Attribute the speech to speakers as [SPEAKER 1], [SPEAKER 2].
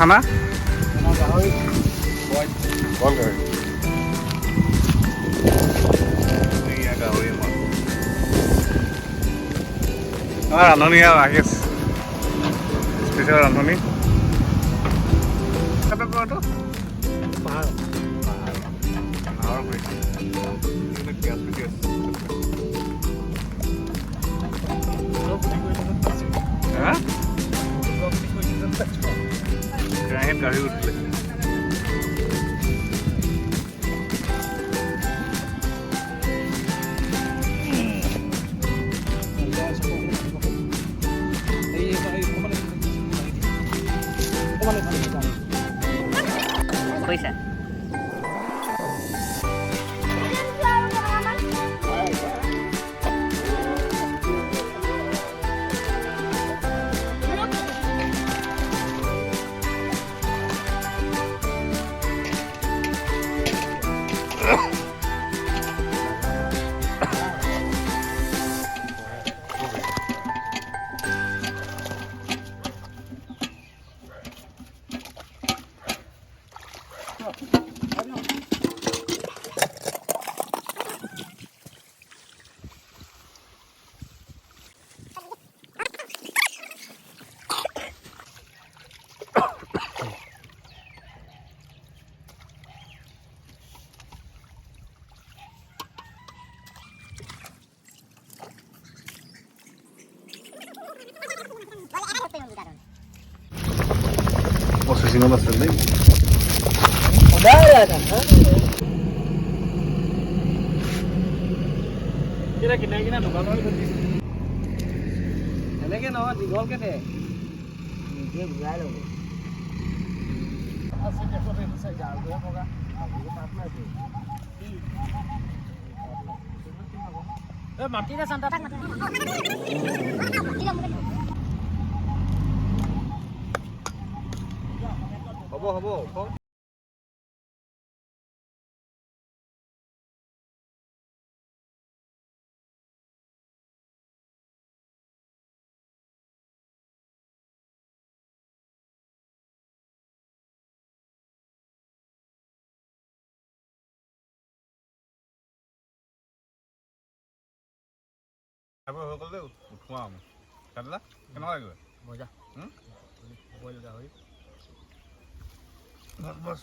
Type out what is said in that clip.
[SPEAKER 1] খানা
[SPEAKER 2] গাহৰি
[SPEAKER 1] বইল গাহৰি গাহৰি আমাৰ ৰান্ধনি আহি আছে স্পেচিয়েল ৰান্ধনি কোৱাটো
[SPEAKER 2] পাহাৰ
[SPEAKER 1] গেছ পিটি আছে কেৰাহীত গাড়ী উঠিলে
[SPEAKER 3] পইচা
[SPEAKER 1] প্ৰচেচিঙত আছে দেই
[SPEAKER 2] কিনা দোকান এনেকে নহয় দীঘলকে দে নিজে বুজাই ল'ব মাটিৰে চান্তা থাক হ'ব
[SPEAKER 1] হৈ গ'ল দেই উঠোৱা আমি কাটিলা কেনেকুৱা লাগিব
[SPEAKER 2] মজা বইল গাহৰি
[SPEAKER 1] বছ